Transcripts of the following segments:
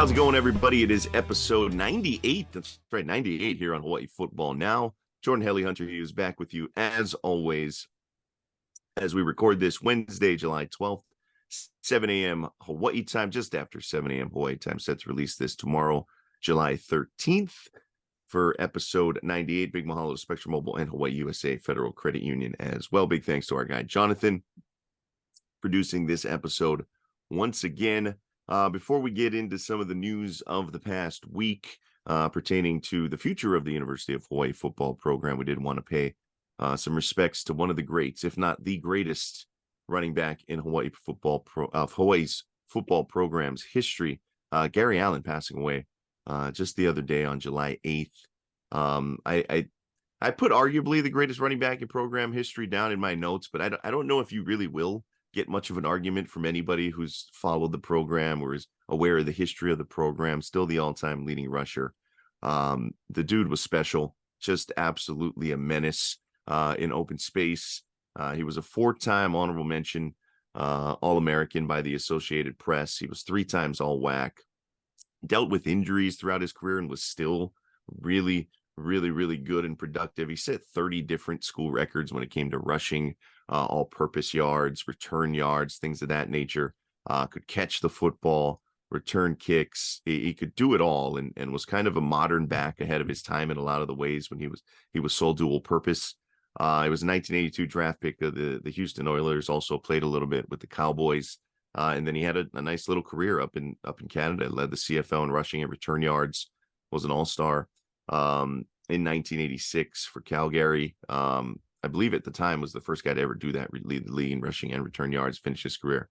how's it going, everybody? It is episode 98. That's right, 98 here on Hawaii Football Now. Jordan Helly Hunter Hughes back with you as always as we record this Wednesday, July 12th, 7 a.m. Hawaii time, just after 7 a.m. Hawaii time. Set to release this tomorrow, July 13th, for episode 98. Big mahalo to Spectrum Mobile and HawaiiUSA Federal Credit Union as well. Big thanks to our guy Jonathan producing this episode once again. Before we get into some of the news of the past week pertaining to the future of the University of Hawaii football program, we did want to pay some respects to one of the greats, if not the greatest running back in Hawaii Hawaii's football program's history, Gary Allen, passing away just the other day on July 8th. I put arguably the greatest running back in program history down in my notes, but I don't know if you really will get much of an argument from anybody who's followed the program or is aware of the history of the program. Still the all-time leading rusher. The dude was special, just absolutely a menace in open space. He was a 4-time honorable mention All-American by the Associated Press. He was 3 times All-WAC. Dealt with injuries throughout his career and was still really good and productive. He set 30 different school records when it came to rushing, all-purpose yards, return yards, things of that nature. Could catch the football, return kicks. He could do it all, and was kind of a modern back ahead of his time in a lot of the ways when he was so dual purpose. He was a 1982 draft pick of the Houston Oilers. Also played a little bit with the Cowboys, and then he had a nice little career up in Canada. Led the CFL in rushing and return yards. Was an all-star in 1986 for Calgary. I believe at the time was the first guy to ever do that, lead the league in rushing and return yards, finish his career.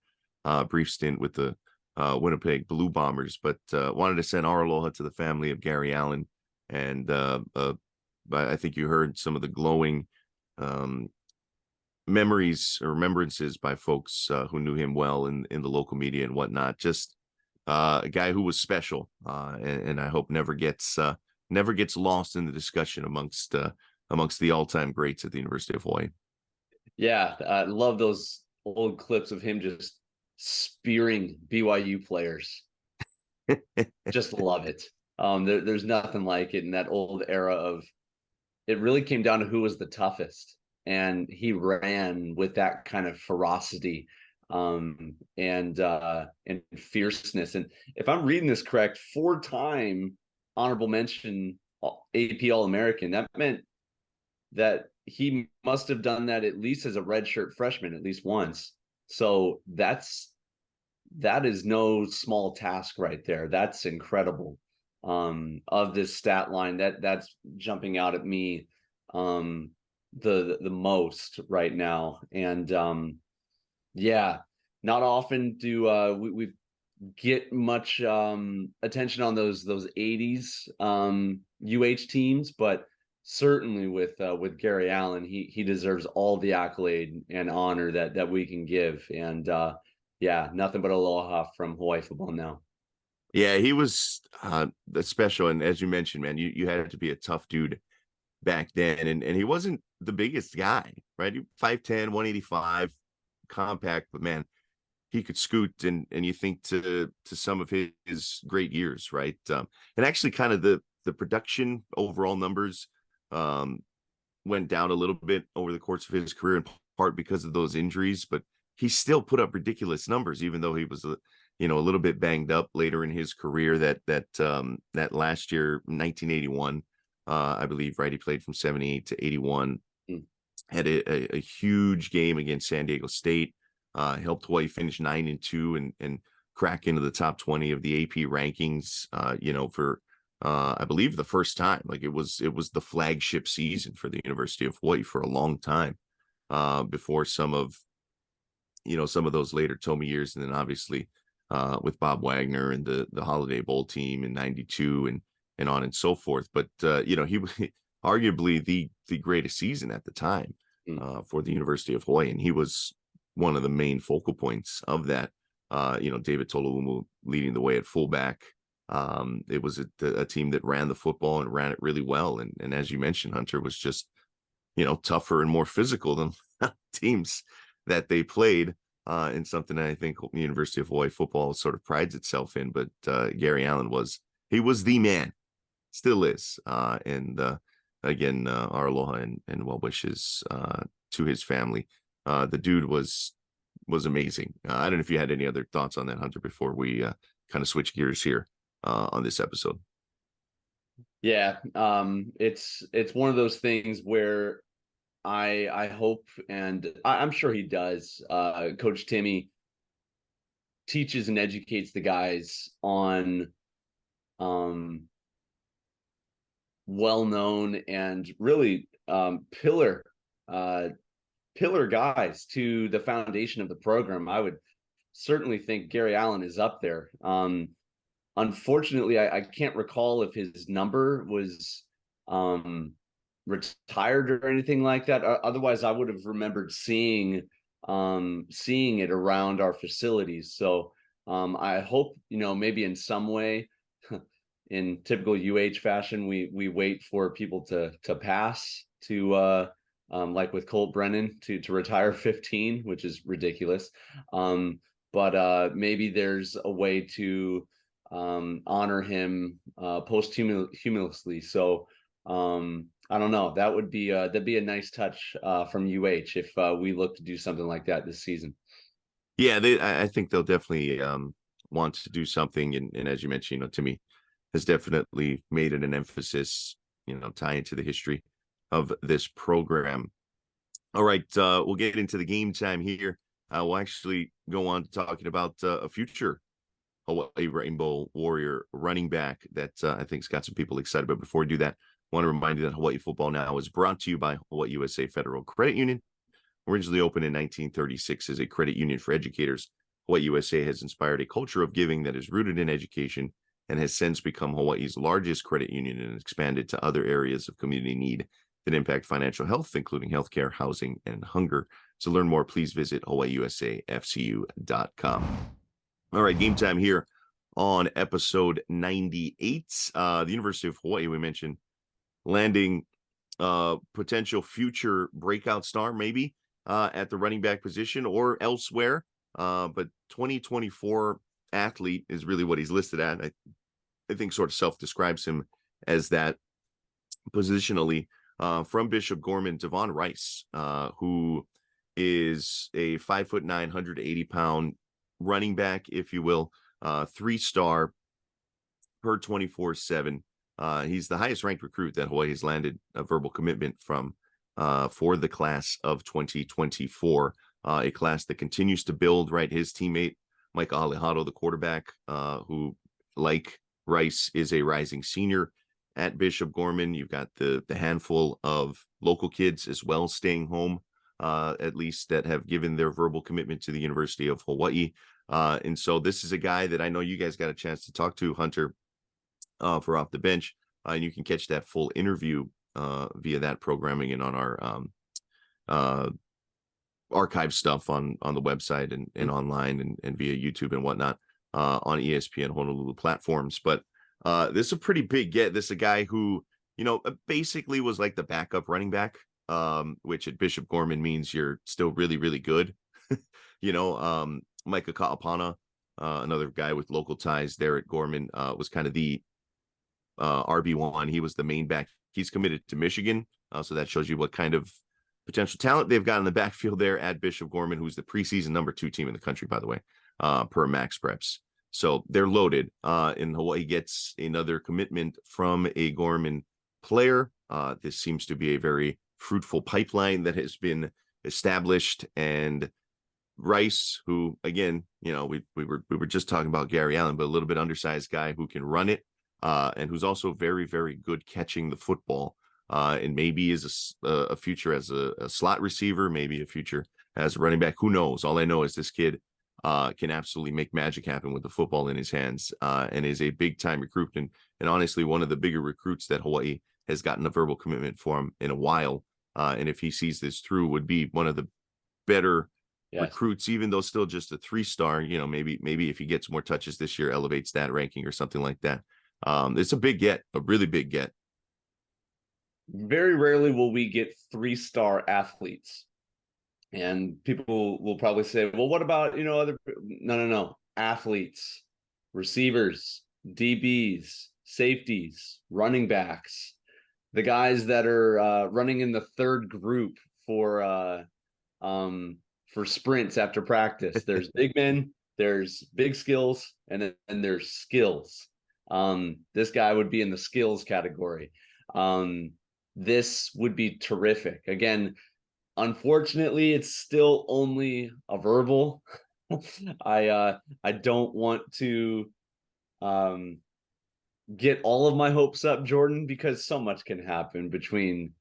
Brief stint with the Winnipeg Blue Bombers, but wanted to send our aloha to the family of Gary Allen. And I think you heard some of the glowing memories or remembrances by folks who knew him well in the local media and whatnot. Just a guy who was special, and I hope never gets lost in the discussion amongst the all-time greats at the University of Hawaii. Yeah, I love those old clips of him just spearing BYU players. Just love it. There's nothing like it in that old era of it really came down to who was the toughest. And he ran with that kind of ferocity and fierceness. And if I'm reading this correct, 4-time honorable mention AP All-American. That meant that he must have done that at least as a redshirt freshman at least once. So that is no small task right there. That's incredible. Of this stat line, that's jumping out at me the most right now. And yeah, not often do we get much attention on those 80s UH teams, but certainly with Gary Allen, he deserves all the accolade and honor that we can give. And yeah, nothing but aloha from Hawaii Football Now. Yeah, he was special, and as you mentioned, man, you had to be a tough dude back then, and he wasn't the biggest guy, right? 5'10", 185, compact, but man, he could scoot, and you think to some of his great years, right? And actually kind of the production overall numbers went down a little bit over the course of his career, in part because of those injuries, but he still put up ridiculous numbers, even though he was a little bit banged up later in his career. That last year, 1981, I believe, right? He played from 78 to 81. Had a huge game against San Diego State. Helped Hawaii finish 9-2 and crack into the top 20 of the AP rankings. For I believe the first time. Like it was the flagship season for the University of Hawaii for a long time. Before some of those later Tommy years, and then obviously with Bob Wagner and the Holiday Bowl team in 92 and on and so forth. But he was arguably the greatest season at the time for the University of Hawaii, and he was one of the main focal points of that. David Toluumu leading the way at fullback. It was a team that ran the football and ran it really well, and as you mentioned, Hunter, was just tougher and more physical than teams that they played. and something that I think the University of Hawaii football sort of prides itself in. But Gary Allen he was the man, still is. And again, our aloha and well wishes to his family. The dude was amazing. I don't know if you had any other thoughts on that, Hunter, before we kind of switch gears here on this episode. Yeah, it's one of those things where I hope, and I'm sure he does. Coach Timmy teaches and educates the guys on well-known and really pillar guys to the foundation of the program. I would certainly think Gary Allen is up there. Unfortunately, I can't recall if his number was retired or anything like that. Otherwise, I would have remembered seeing it around our facilities. So I hope, maybe in some way, in typical UH fashion, we wait for people to pass to like with Colt Brennan to retire 15, which is ridiculous. But maybe there's a way to honor him posthumously. So I don't know. That would be that'd be a nice touch from UH if we look to do something like that this season. Yeah, I think they'll definitely want to do something, and as you mentioned, Timmy has definitely made it an emphasis, tie into the history of this program. All right, we'll get into the game time here. We'll actually go on to talking about a future Hawaii Rainbow Warrior running back that I think's got some people excited. But before we do that, I want to remind you that Hawaii Football Now is brought to you by HawaiiUSA Federal Credit Union. Originally opened in 1936 as a credit union for educators, HawaiiUSA has inspired a culture of giving that is rooted in education and has since become Hawaii's largest credit union and expanded to other areas of community need that impact financial health, including healthcare, housing, and hunger. To learn more, please visit HawaiiUSAFCU.com. All right, game time here on episode 98. The University of Hawaii, we mentioned, landing potential future breakout star, maybe at the running back position or elsewhere. But 2024 athlete is really what he's listed at. I think sort of self-describes him as that positionally. From Bishop Gorman, Devon Rice, who is a 5'9", 180-pound running back, if you will, 3-star per 24/7. He's the highest ranked recruit that Hawaii has landed a verbal commitment from for the class of 2024, a class that continues to build. Right, his teammate Mike Alejado, the quarterback, who, like Rice, is a rising senior at Bishop Gorman. You've got the handful of local kids as well staying home, at least, that have given their verbal commitment to the University of Hawaii. And so this is a guy that I know you guys got a chance to talk to, Hunter, for Off the Bench. And you can catch that full interview via that programming and on our archive stuff on the website and online and via YouTube and whatnot on ESPN Honolulu platforms. But this is a pretty big get. This is a guy who, basically was like the backup running back, which at Bishop Gorman means you're still really, really good. Micah Ka'apana, another guy with local ties there at Gorman, was kind of the RB1. He was the main back. He's committed to Michigan. So that shows you what kind of potential talent they've got in the backfield there at Bishop Gorman, who's the preseason number 2 team in the country, by the way, per Max Preps. So they're loaded. And Hawaii gets another commitment from a Gorman player. This seems to be a very fruitful pipeline that has been established. And Rice, who, again, we were just talking about Gary Allen, but a little bit undersized guy who can run it, and who's also very, very good catching the football. And maybe is a future as a slot receiver, maybe a future as a running back. Who knows? All I know is this kid can absolutely make magic happen with the football in his hands, and is a big time recruit. And honestly, one of the bigger recruits that Hawaii has gotten a verbal commitment for him in a while. And if he sees this through, would be one of the better recruits, even though still just a 3-star. Maybe if he gets more touches this year, elevates that ranking or something like that. It's a big get, a really big get. Very rarely will we get 3-star athletes. And people will probably say, well, what about, other? No. Athletes, receivers, DBs, safeties, running backs, the guys that are running in the third group for sprints after practice. There's big men, there's big skills, and then there's skills. This guy would be in the skills category. This would be terrific. Again, unfortunately, it's still only a verbal. I don't want to get all of my hopes up, Jordan, because so much can happen between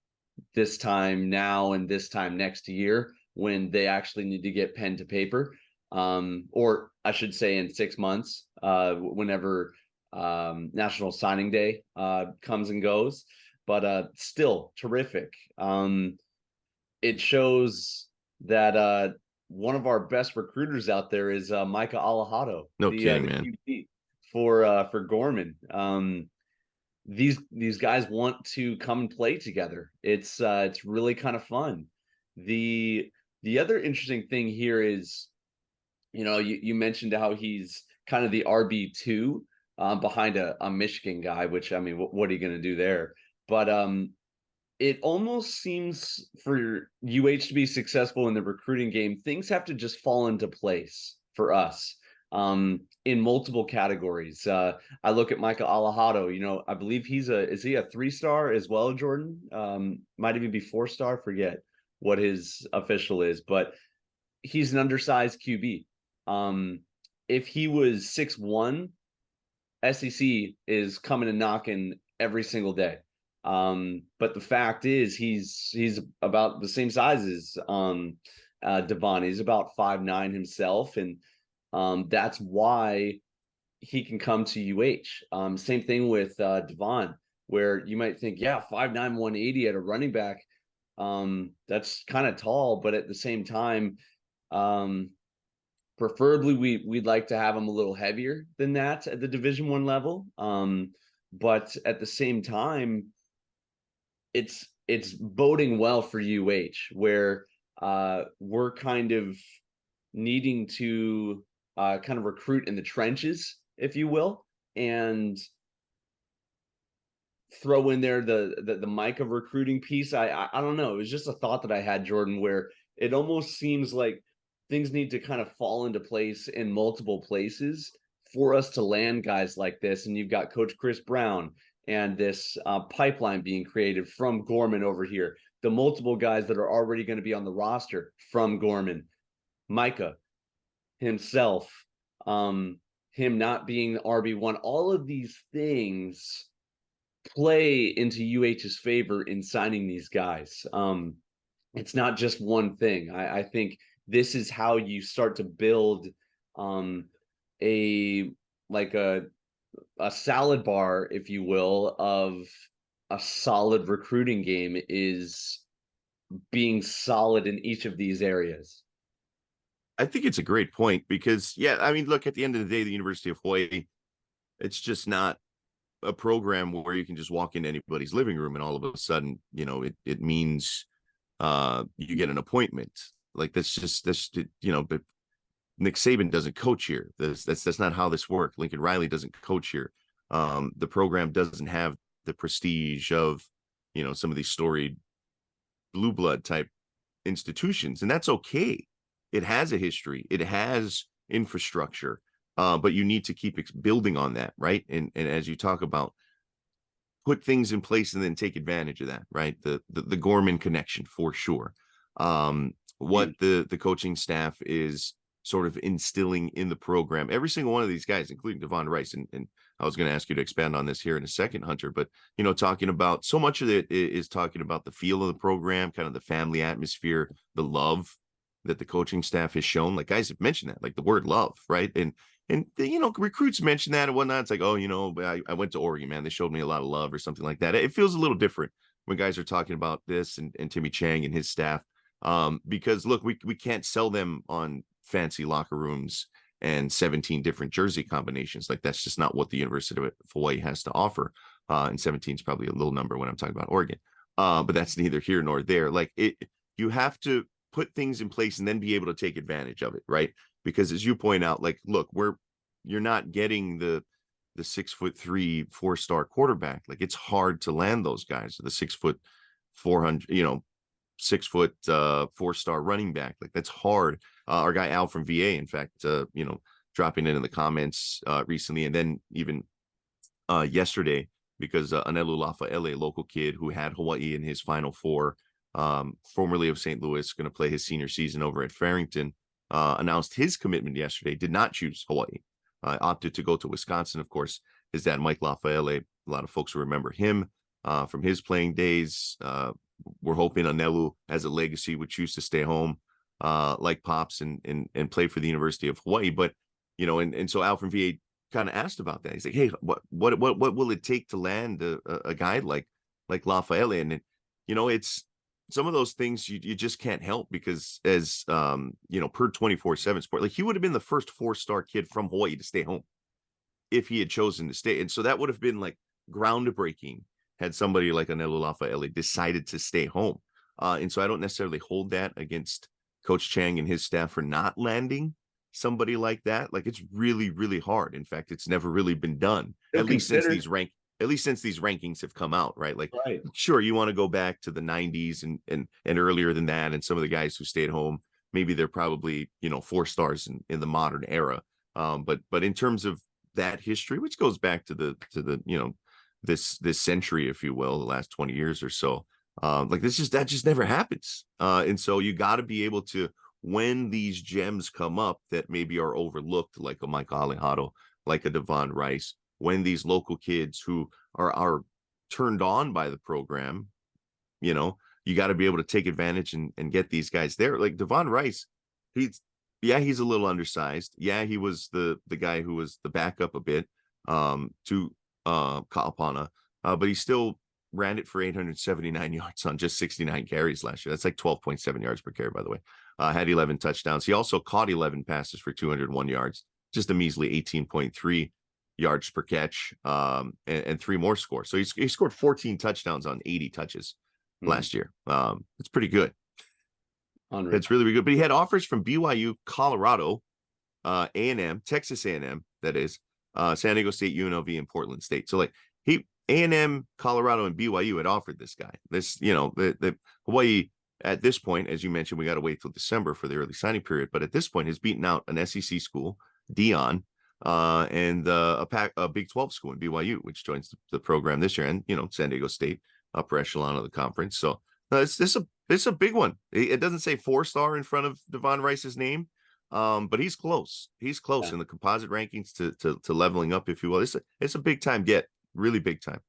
this time now and this time next year when they actually need to get pen to paper. Or I should say in 6 months, whenever National Signing Day comes and goes. But still terrific. It shows that one of our best recruiters out there is Micah Alahado, No the kidding, man. QB for Gorman. These guys want to come and play together. It's really kind of fun. The other interesting thing here is, you mentioned how he's kind of the RB2 behind a Michigan guy, which, I mean, what are you going to do there? But it almost seems for UH to be successful in the recruiting game, things have to just fall into place for us in multiple categories. I look at Michael Alahado, I believe is he a 3-star as well, Jordan? Might even be 4-star, forget what his official is, but he's an undersized QB. If he was 6'1", SEC is coming and knocking every single day. But the fact is he's about the same size as Devon. He's about 5'9" himself, and that's why he can come to UH. Same thing with Devon, where you might think, yeah, 5'9", 180 at a running back. That's kind of tall, but at the same time, preferably we'd like to have him a little heavier than that at the Division I level. But at the same time, it's boding well for UH, where we're kind of needing to kind of recruit in the trenches, if you will, and throw in there the Micah recruiting piece. I don't know. It was just a thought that I had, Jordan, where it almost seems like things need to kind of fall into place in multiple places for us to land guys like this. And you've got Coach Chris Brown and this pipeline being created from Gorman over here, the multiple guys that are already going to be on the roster from Gorman, Micah himself, him not being the RB1, all of these things play into UH's favor in signing these guys. It's not just one thing. I think this is how you start to build a salad bar, if you will, of a solid recruiting game, is being solid in each of these areas. I think it's a great point because, yeah, I mean, look, at the end of the day, the University of Hawaii, it's just not a program where you can just walk into anybody's living room and all of a sudden, it means you get an appointment. Like that's but Nick Saban doesn't coach here. That's not how this works. Lincoln Riley doesn't coach here. The program doesn't have the prestige of, some of these storied blue blood type institutions, and that's okay. It has a history. It has infrastructure, but you need to keep building on that, right? And as you talk about, put things in place and then take advantage of that, right? The Gorman connection for sure. What the coaching staff is sort of instilling in the program, every single one of these guys, including Devon Rice, and I was going to ask you to expand on this here in a second, Hunter, but talking about so much of it is talking about the feel of the program, kind of the family atmosphere, the love that the coaching staff has shown. Like guys have mentioned that, like the word love, right? And recruits mention that and whatnot. It's like, oh, I went to Oregon, man. They showed me a lot of love or something like that. It feels a little different when guys are talking about this and Timmy Chang and his staff. Because look, we can't sell them on fancy locker rooms and 17 different jersey combinations. Like that's just not what the University of Hawaii has to offer. And 17 is probably a little number when I'm talking about Oregon. But that's neither here nor there. Like you have to put things in place and then be able to take advantage of it, right? Because as you point out, like, look, you're not getting the 6'3" 4-star quarterback. Like, it's hard to land those guys. The 6'4", 6 foot 4-star running back. Like, that's hard. Our guy Al from VA, in fact, dropping in the comments recently, and then even yesterday, because Anelu Lafa'ele, local kid who had Hawaii in his Final Four, formerly of St. Louis, going to play his senior season over at Farrington, announced his commitment yesterday, did not choose Hawaii, opted to go to Wisconsin. Of course, his dad, Mike Lafa'ele, a lot of folks who remember him from his playing days. We're hoping Anelu, as a legacy, would choose to stay home like Pops and play for the University of Hawaii. But, and so Al from VA kind of asked about that. He's like, hey, what will it take to land a guy like Lafa'ele? And it's some of those things you just can't help, because as per 24/7 Sport, like, he would have been the first 4-star kid from Hawaii to stay home if he had chosen to stay. And so that would have been like groundbreaking had somebody like Anelu Lafa'ele decided to stay home. And so I don't necessarily hold that against Coach Chang and his staff for not landing somebody like that. Like, it's really, really hard. In fact, it's never really been done, at least since these rankings have come out, right? Like, right. Sure, you want to go back to the 90s and earlier than that, and some of the guys who stayed home, maybe they're probably 4 stars in the modern era. But in terms of that history, which goes back to the this century, if you will, the last 20 years or so, like, that just never happens. And so you got to be able to, when these gems come up that maybe are overlooked, like a Mike Alejado, like a Devon Rice, when these local kids who are turned on by the program, you got to be able to take advantage and get these guys there. Like Devon Rice, he's a little undersized. Yeah, he was the guy who was the backup a bit to Ka'apana, but he still ran it for 879 yards on just 69 carries last year. That's like 12.7 yards per carry, by the way. Had 11 touchdowns. He also caught 11 passes for 201 yards, just a measly 18.3 yards per catch, and 3 more scores. So he scored 14 touchdowns on 80 touches last year. It's pretty good. It's really, really good. But he had offers from BYU, Colorado, A&M, Texas A&M, that is, San Diego State, UNLV, and Portland State. So like A&M, Colorado, and BYU had offered this guy. This, the Hawaii at this point, as you mentioned, we got to wait till December for the early signing period. But at this point, has beaten out an SEC school, Dion, and a Big 12 school in BYU, which joins the program this year, and San Diego State, upper echelon of the conference. So it's a big one. It doesn't say 4-star in front of Devon Rice's name, but he's close. He's close in the composite rankings to leveling up, if you will. It's a big time get, really big time.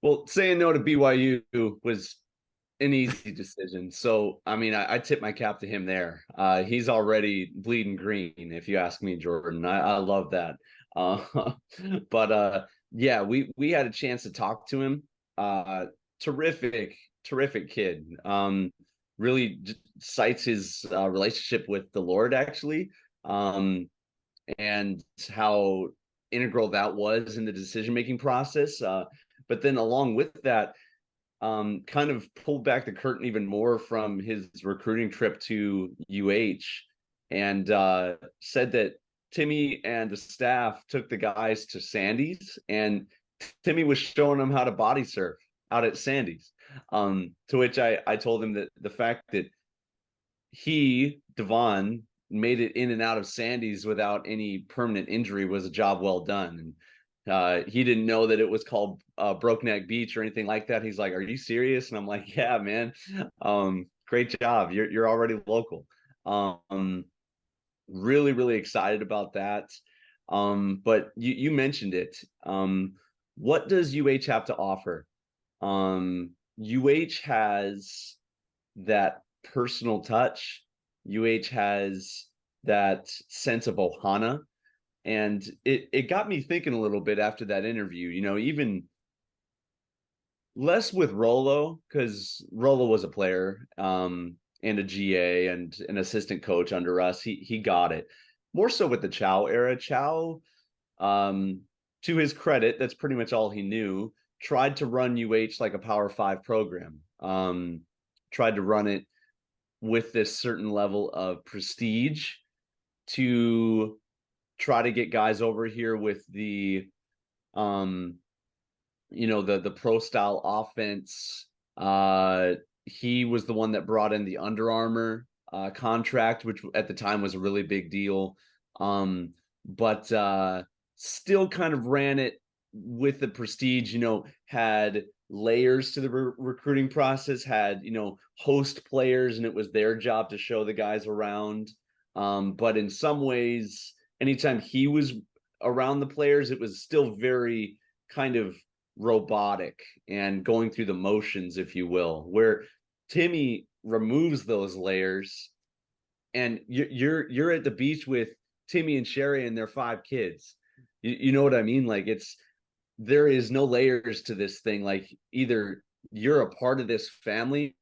Well, saying no to BYU was an easy decision. So, I mean, I tip my cap to him there. He's already bleeding green, if you ask me, Jordan. I love that. But yeah, we had a chance to talk to him. Terrific kid. Really cites his relationship with the Lord, actually, and how integral that was in the decision-making process. But then along with that, kind of pulled back the curtain even more from his recruiting trip to UH, and said that Timmy and the staff took the guys to Sandy's, and Timmy was showing them how to body surf out at Sandy's. To which I told him that the fact that Devon, made it in and out of Sandy's without any permanent injury was a job well done. And he didn't know that it was called Broke Neck Beach or anything like that. He's like, "Are you serious?" And I'm like, "Yeah, man. Great job. You're already local." Really, really excited about that. But you mentioned it. What does UH have to offer? UH has that personal touch. UH has that sense of ohana. And it got me thinking a little bit after that interview, even less with Rolo, because Rolo was a player and a GA and an assistant coach under us. He got it. More so with the Chow era. Chow, to his credit, that's pretty much all he knew, tried to run UH like a Power 5 program. Tried to run it with this certain level of prestige to try to get guys over here with the the pro style offense. He was the one that brought in the Under Armour contract, which at the time was a really big deal. But still kind of ran it with the prestige, had layers to the recruiting process, had, host players, and it was their job to show the guys around. But in some ways, anytime he was around the players, it was still very kind of robotic and going through the motions, if you will, where Timmy removes those layers and you're at the beach with Timmy and Sherry and their 5 kids. You know what I mean? Like, there is no layers to this thing. Like, either you're a part of this family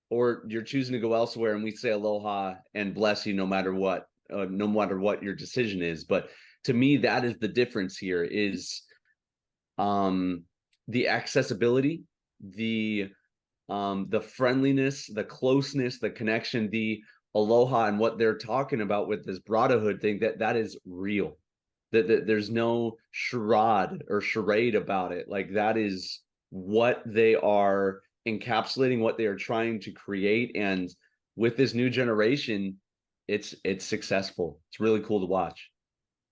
or you're choosing to go elsewhere, and we say aloha and bless you no matter what your decision is. But to me, that is the difference here, is the accessibility, the friendliness, the closeness, the connection, the aloha, and what they're talking about with this brotherhood thing, that is real. That there's no charade about it. Like, that is what they are encapsulating, what they are trying to create. And with this new generation, it's successful. It's really cool to watch.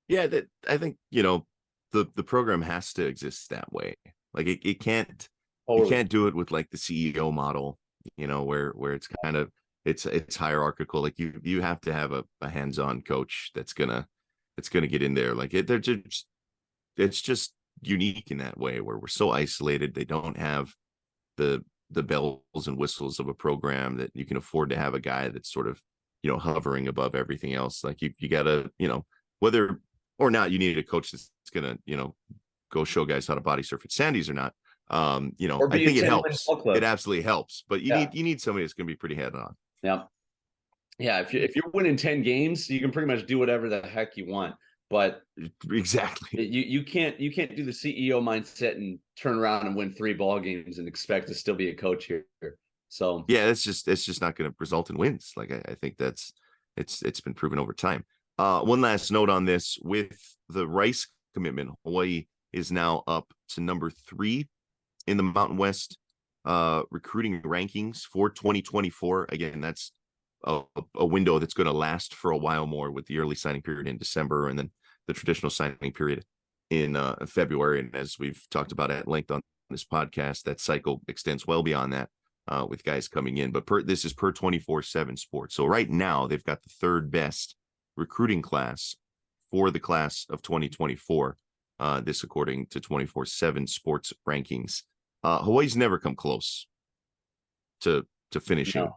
Yeah, that I think, the program has to exist that way. Like, it can't Totally. you can't do it with like the CEO model, where it's kind of it's hierarchical. Like, you have to have a hands-on coach that's gonna get in there. Like, it's just unique in that way, where we're so isolated. They don't have the bells and whistles of a program that you can afford to have a guy that's sort of, hovering above everything else. Like, you gotta, whether or not you need a coach that's gonna, go show guys how to body surf at Sandy's or not. I think it helps. It absolutely helps, but you need somebody that's gonna be pretty head on. Yeah. Yeah, if you're winning 10 games, you can pretty much do whatever the heck you want. But exactly, you can't do the CEO mindset and turn around and win 3 ball games and expect to still be a coach here. So yeah, it's just not going to result in wins. Like, I think it's been proven over time. One last note on this: with the Rice commitment, Hawaii is now up to number 3 in the Mountain West recruiting rankings for 2024. Again, that's a window that's going to last for a while more, with the early signing period in December and then the traditional signing period in February. And as we've talked about at length on this podcast, that cycle extends well beyond that, with guys coming in. But this is per 24/7 Sports. So right now they've got the 3rd best recruiting class for the class of 2024. This according to 24/7 Sports rankings. Hawaii's never come close to finishing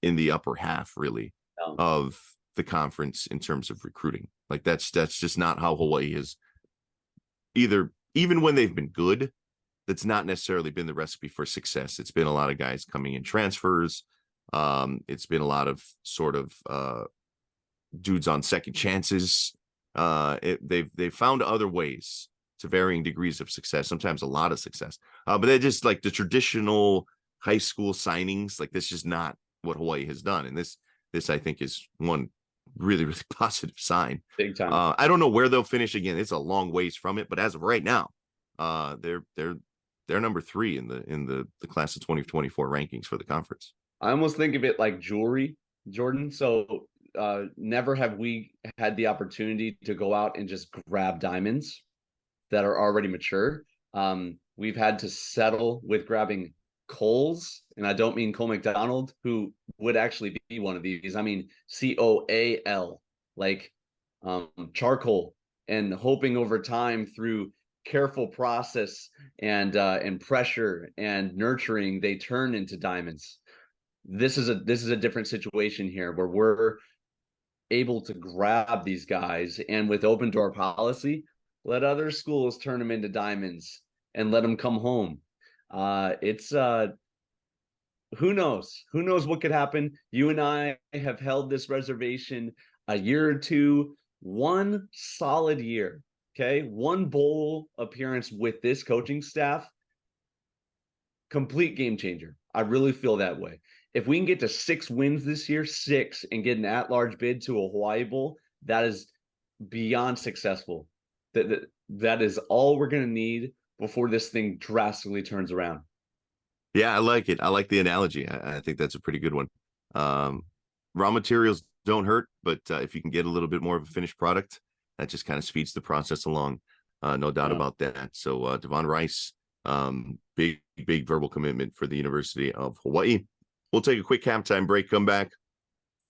in the upper half, really, of the conference in terms of recruiting. Like, that's just not how Hawaii is. Even when they've been good, that's not necessarily been the recipe for success. It's been a lot of guys coming in transfers. It's been a lot of sort of dudes on second chances. They've found other ways to varying degrees of success, sometimes a lot of success. But they're just like the traditional high school signings. Like, this is not what Hawaii has done. And this I think is one really, really positive sign. Big time. I don't know where they'll finish. Again, it's a long ways from it, but as of right now, they're number 3 in the class of 2024 rankings for the conference. I almost think of it like jewelry, Jordan. So never have we had the opportunity to go out and just grab diamonds that are already mature. We've had to settle with grabbing Coles, and I don't mean Cole McDonald, who would actually be one of these. I mean COAL, like charcoal, and hoping over time through careful process and pressure and nurturing, they turn into diamonds. This is a different situation here, where we're able to grab these guys, and with open door policy, let other schools turn them into diamonds and let them come home. It's who knows what could happen. You and I have held this reservation a year or two, one solid year. Okay. One bowl appearance with this coaching staff, complete game changer. I really feel that way. If we can get to 6 wins this year, 6, and get an at-large bid to a Hawaii Bowl, that is beyond successful. That is all we're going to need before this thing drastically turns around. Yeah, I like it. I like the analogy. I think that's a pretty good one. Raw materials don't hurt, but if you can get a little bit more of a finished product, that just kind of speeds the process along. No doubt about that. So Devon Rice, big verbal commitment for the University of Hawaii. We'll take a quick halftime break, come back.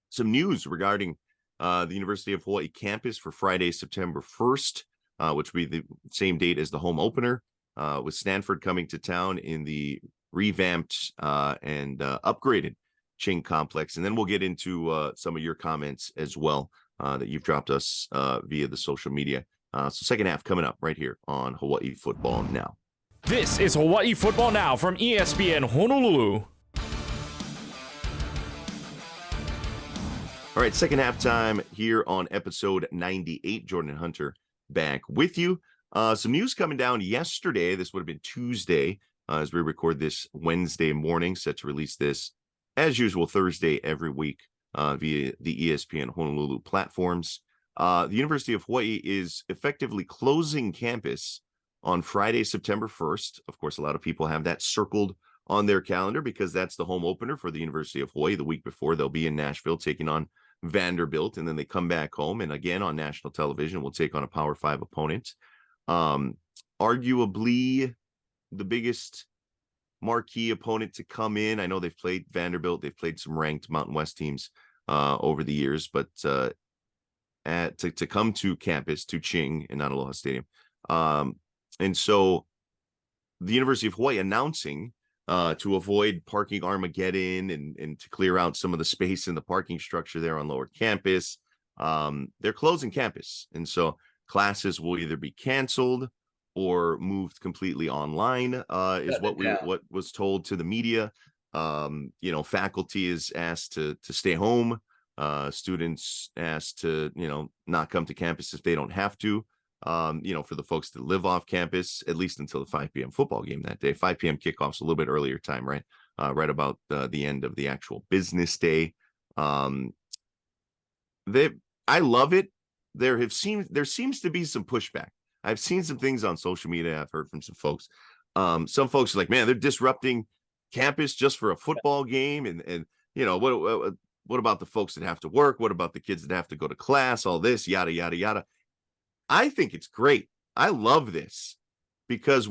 Some news regarding the University of Hawaii campus for Friday, September 1st, which will be the same date as the home opener, with Stanford coming to town in the revamped and upgraded Ching complex. And then we'll get into some of your comments as well that you've dropped us via the social media. So second half coming up right here on Hawaii Football Now. This is Hawaii Football Now from ESPN Honolulu. All right, second half time here on episode 98. Jordan and Hunter back with you. Some news coming down yesterday. This would have been Tuesday as we record this Wednesday morning, set to release this as usual Thursday every week via the ESPN Honolulu platforms. The University of Hawaii is effectively closing campus on Friday, September 1st. Of course, a lot of people have that circled on their calendar because that's the home opener for the University of Hawaii. The week before, they'll be in Nashville taking on Vanderbilt, and then they come back home and again on national television will take on a Power 5 opponent. Arguably the biggest marquee opponent to come in. I know they've played Vanderbilt, they've played some ranked Mountain West teams over the years, but to come to campus, to Ching and not Aloha Stadium. And so the University of Hawaii announcing to avoid parking Armageddon and to clear out some of the space in the parking structure there on lower campus, they're closing campus. And so classes will either be canceled or moved completely online, is what was told to the media. Faculty is asked to stay home. Students asked to, not come to campus if they don't have to. For the folks that live off campus, at least until the 5 p.m. football game that day. 5 p.m. kickoff's a little bit earlier time, right? Right about the end of the actual business day. I love it. There seems to be some pushback. I've seen some things on social media. I've heard from some folks. Some folks are like, man, they're disrupting campus just for a football game. And what about the folks that have to work? What about the kids that have to go to class? All this, yada, yada, yada. I think it's great. I love this because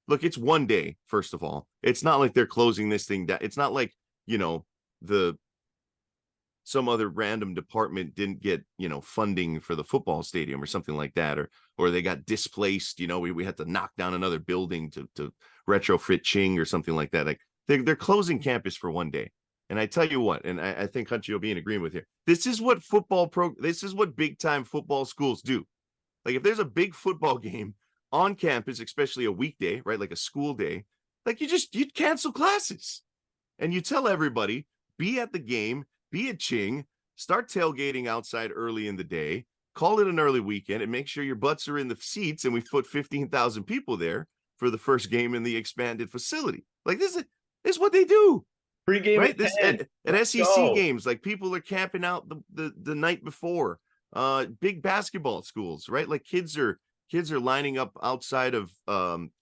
it's one day, first of all. It's not like they're closing this thing down. It's not like, some other random department didn't get, funding for the football stadium or something like that, or they got displaced. We had to knock down another building to retrofit Ching or something like that. Like they're closing campus for one day. And I tell you what, and I think Hunter will be in agreement with you. This is what big time football schools do. Like if there's a big football game on campus, especially a weekday, right? Like a school day, like you'd cancel classes and you tell everybody, be at the game, be at Ching, start tailgating outside early in the day, call it an early weekend and make sure your butts are in the seats. And we put 15,000 people there for the first game in the expanded facility. Like this is what they do. Pre-game, right? This at SEC games, like people are camping out the night before. Big basketball schools, right? Like kids are lining up outside of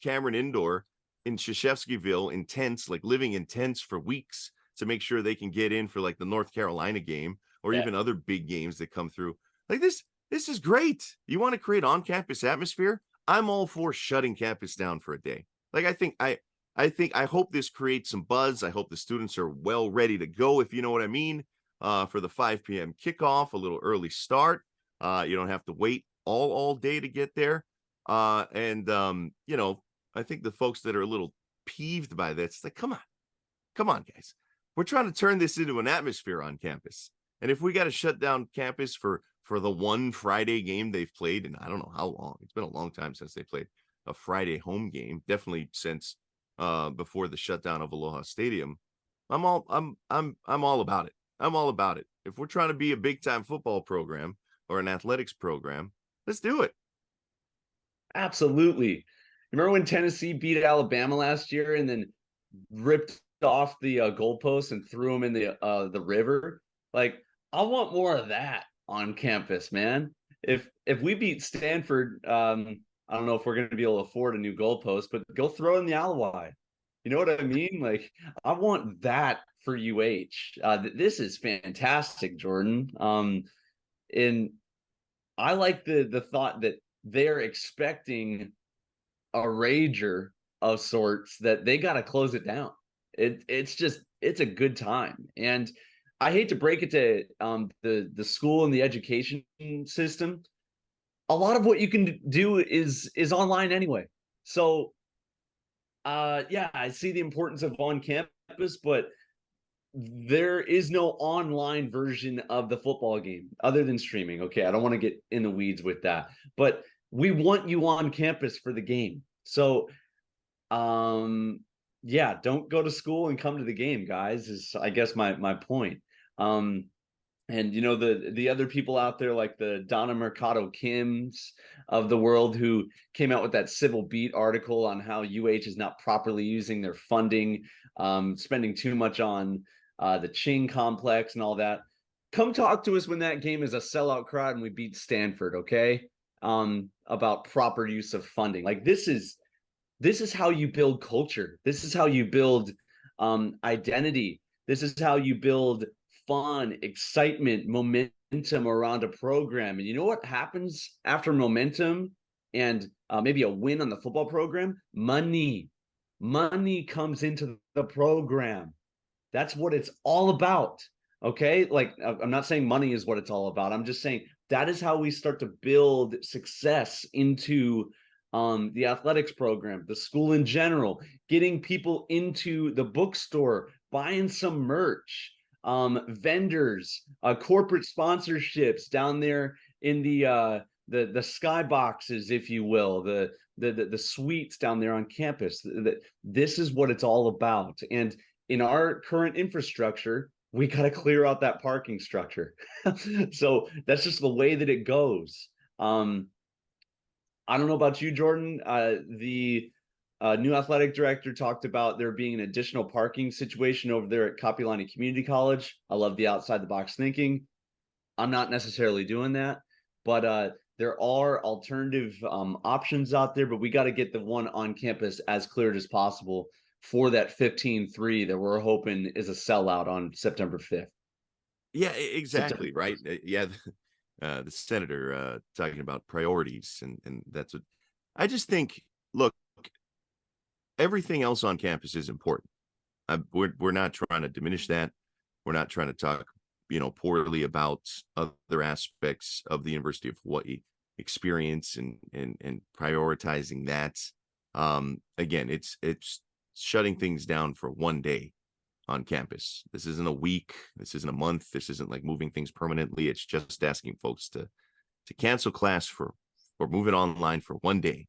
Cameron Indoor in Krzyzewskiville in tents, like living in tents for weeks to make sure they can get in for like the North Carolina game or even other big games that come through. Like this is great. You want to create on-campus atmosphere? I'm all for shutting campus down for a day. Like I hope this creates some buzz. I hope the students are well ready to go, if you know what I mean. For the 5 p.m. kickoff, a little early start. You don't have to wait all day to get there. I think the folks that are a little peeved by this, like, come on, guys. We're trying to turn this into an atmosphere on campus. And if we got to shut down campus for the one Friday game they've played, and I don't know how long, it's been a long time since they played a Friday home game, definitely since before the shutdown of Aloha Stadium. I'm all about it. I'm all about it. If we're trying to be a big time football program or an athletics program, let's do it. Absolutely. Remember when Tennessee beat Alabama last year and then ripped off the goalposts and threw them in the river. Like, I want more of that on campus, man. If we beat Stanford, I don't know if we're going to be able to afford a new goalpost, but go throw in the Alawai. You know what I mean? Like, I want that for UH. This is fantastic, Jordan. And I like the thought that they're expecting a rager of sorts, that they got to close it down. It's a good time. And I hate to break it to the school and the education system. A lot of what you can do is online anyway. So yeah, I see the importance of on campus, but there is no online version of the football game other than streaming. Okay, I don't want to get in the weeds with that, but we want you on campus for the game. So yeah, don't go to school and come to the game, guys, is I guess my point. And you know, the other people out there, like the Donna Mercado Kims of the world, who came out with that Civil Beat article on how UH is not properly using their funding, spending too much on the Ching complex and all that. Come talk to us when that game is a sellout crowd and we beat Stanford, okay? About proper use of funding. Like, this is how you build culture. This is how you build identity. This is how you build fun, excitement, momentum around a program. And you know what happens after momentum and maybe a win on the football program? Money comes into the program. That's what it's all about. Okay, like, I'm not saying money is what it's all about. I'm just saying that is how we start to build success into the athletics program, the school in general, getting people into the bookstore, buying some merch, vendors, corporate sponsorships down there in the sky boxes, if you will, the suites down there on campus. This is what it's all about. And in our current infrastructure, we got to clear out that parking structure. So that's just the way that it goes. I don't know about you, Jordan. The new athletic director talked about there being an additional parking situation over there at Kapiolani Community College. I love the outside the box thinking. I'm not necessarily doing that, but there are alternative options out there, but we got to get the one on campus as cleared as possible for that 15-3 that we're hoping is a sellout on September 5th. Yeah, exactly. Right. Yeah. The senator talking about priorities, and that's what I just think. Look, everything else on campus is important. We're not trying to diminish that. We're not trying to talk, poorly about other aspects of the University of Hawaii experience and prioritizing that. Again, it's shutting things down for one day on campus. This isn't a week. This isn't a month. This isn't like moving things permanently. It's just asking folks to cancel class or move it online for one day.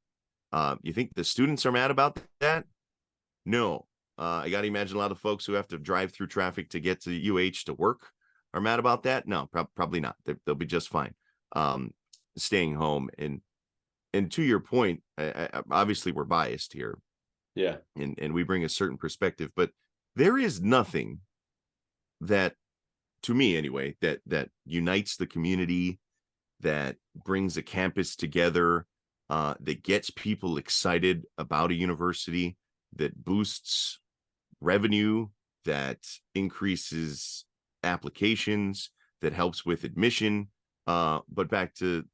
You think the students are mad about that? No. I got to imagine a lot of folks who have to drive through traffic to get to UH to work are mad about that. No, probably not. They'll be just fine. Staying home. And to your point, obviously we're biased here. Yeah. And we bring a certain perspective, but there is nothing that, to me anyway, that unites the community, that brings a campus together, that gets people excited about a university, that boosts revenue, that increases applications, that helps with admission. But back to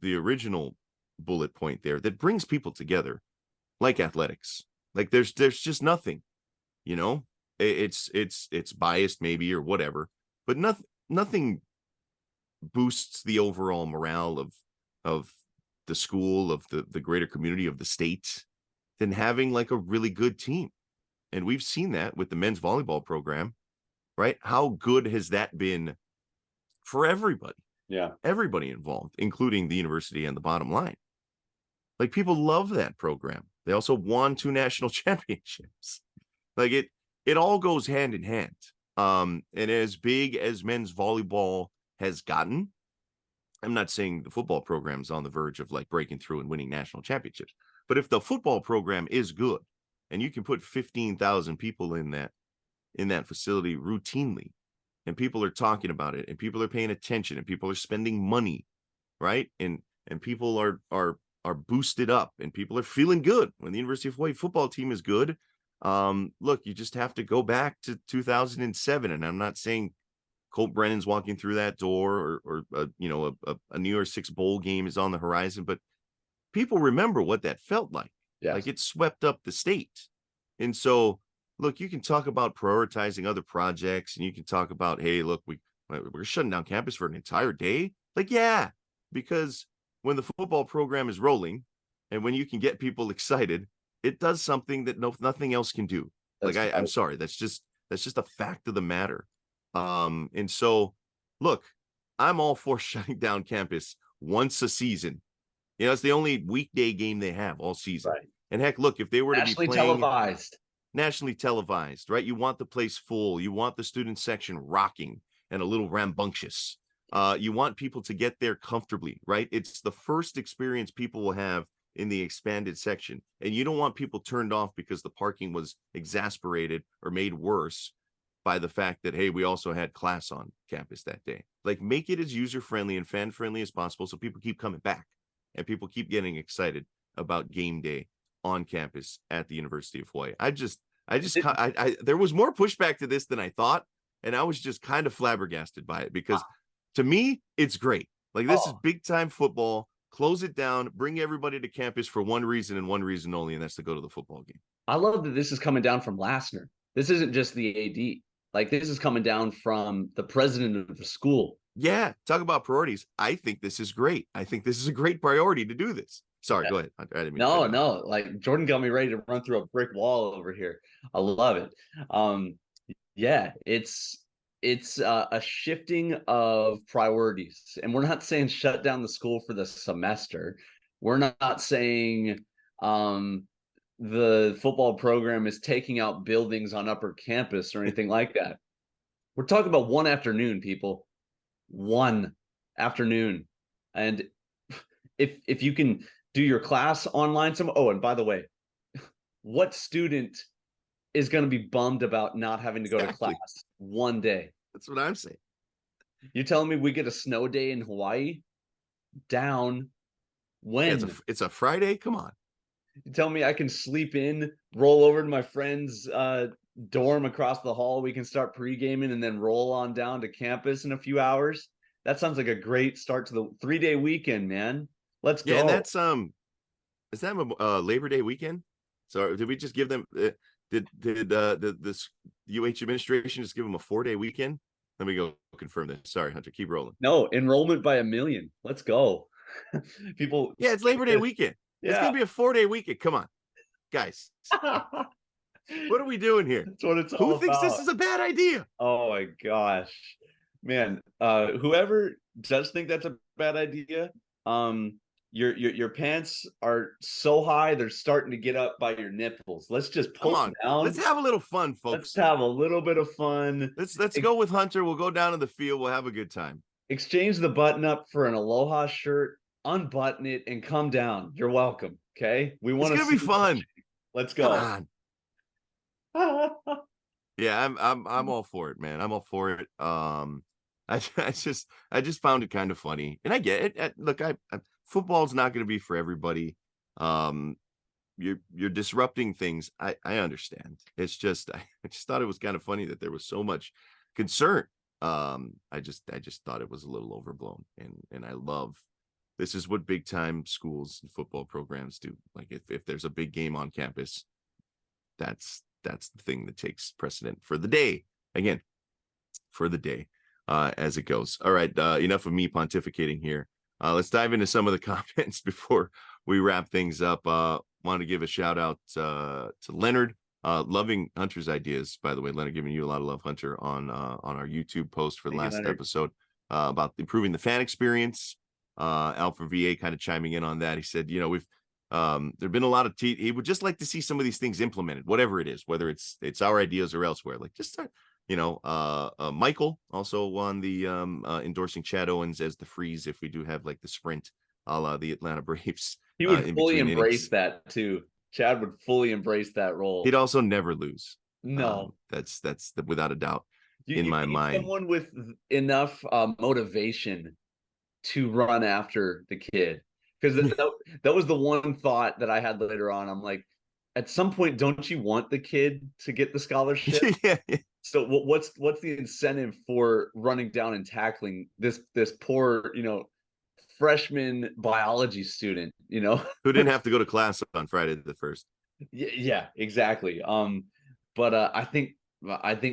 the original bullet point there, that brings people together, like athletics. Like there's just nothing, it's biased maybe or whatever, but nothing boosts the overall morale of the school, of the greater community, of the state, than having like a really good team. And we've seen that with the men's volleyball program, right? How good has that been for everybody? Yeah. Everybody involved, including the university and the bottom line. Like, people love that program. They also won 2 national championships. Like, it all goes hand in hand. And as big as men's volleyball has gotten, I'm not saying the football program's on the verge of like breaking through and winning national championships, but if the football program is good and you can put 15,000 people in that in that facility routinely, and people are talking about it, and people are paying attention, and people are spending money, right? And people are boosted up, and people are feeling good when the University of Hawaii football team is good. Look, you just have to go back to 2007, and I'm not saying Colt Brennan's walking through that door, or a New Year's Six bowl game is on the horizon, but people remember what that felt like. Yes. Like, it swept up the state. And so, look, you can talk about prioritizing other projects, and you can talk about, hey, look, we're shutting down campus for an entire day. Like, yeah, because when the football program is rolling, and when you can get people excited, it does something that nothing else can do. I'm sorry, that's just a fact of the matter. And so, look, I'm all for shutting down campus once a season. It's the only weekday game they have all season. Right. And heck, look, if they were to be playing nationally televised, right? You want the place full. You want the student section rocking and a little rambunctious. You want people to get there comfortably, right? It's the first experience people will have in the expanded section. And you don't want people turned off because the parking was exasperated or made worse by the fact that, hey, we also had class on campus that day. Like, make it as user-friendly and fan-friendly as possible so people keep coming back and people keep getting excited about game day on campus at the University of Hawaii. There was more pushback to this than I thought, and I was just kind of flabbergasted by it, because to me, it's great. Like, this is big time football. Close it down, bring everybody to campus for one reason and one reason only, and that's to go to the football game. I love that this is coming down from Lassner. This isn't just the AD. Like, this is coming down from the president of the school. Yeah, talk about priorities. I think this is great. I think this is a great priority to do this. Sorry, go ahead. I didn't mean no. Like, Jordan got me ready to run through a brick wall over here. I love it. Yeah, it's a shifting of priorities, and we're not saying shut down the school for the semester. We're not saying the football program is taking out buildings on upper campus or anything like that. We're talking about one afternoon, people. One afternoon. And if you can do your class online, and by the way, what student is going to be bummed about not having to go to class one day? That's what I'm saying. You're telling me we get a snow day in Hawaii? Down when? Yeah, it's a Friday? Come on. You tell me I can sleep in, roll over to my friend's dorm across the hall. We can start pre-gaming and then roll on down to campus in a few hours. That sounds like a great start to the 3-day weekend, man. Let's go. Yeah, and that's is that a Labor Day weekend? So did we just give them did this UH administration just give them a 4-day weekend? Let me go confirm this. Sorry, Hunter, keep rolling. No, enrollment by 1 million. Let's go. People. Yeah, it's Labor Day weekend. Yeah. It's gonna be a 4-day weekend. Come on, guys. What are we doing here? That's what it's all about. Who thinks this is a bad idea? Oh my gosh, man. Whoever does think that's a bad idea, your pants are so high they're starting to get up by your nipples. Let's just pull them down. Let's have a little fun, folks. Let's have a little bit of fun. Let's go with Hunter. We'll go down to the field. We'll have a good time. Exchange the button up for an Aloha shirt, unbutton it, and come down. You're welcome. Okay, it's gonna be fun. Let's go. Come on. Yeah, I'm all for it, man. I'm all for it. I just found it kind of funny, and I get it. Look, football's not going to be for everybody. You're disrupting things. I understand. It's just I just thought it was kind of funny that there was so much concern. I just thought it was a little overblown, and I love. This is what big time schools and football programs do. Like, if there's a big game on campus, that's the thing that takes precedent for the day. Again, for the day, as it goes. All right, enough of me pontificating here. Let's dive into some of the comments before we wrap things up. Want to give a shout out to Leonard. Loving Hunter's ideas, by the way. Leonard, giving you a lot of love, Hunter, on our YouTube post for the last episode about improving the fan experience. Alpha VA kind of chiming in on that. He said, we've there've been a lot of he would just like to see some of these things implemented, whatever it is, whether it's our ideas or elsewhere. Like, just start, Michael also on the endorsing Chad Owens as the freeze if we do have like the sprint a la the Atlanta Braves. He would fully embrace that too. Chad would fully embrace that role. He'd also never lose. No. That's without a doubt in You my need mind. someone with enough motivation to run after the kid, because that was the one thought that I had later on. I'm like, at some point, don't you want the kid to get the scholarship? Yeah, So what's the incentive for running down and tackling this poor, freshman biology student, who didn't have to go to class on Friday the 1st. Yeah, exactly. But I think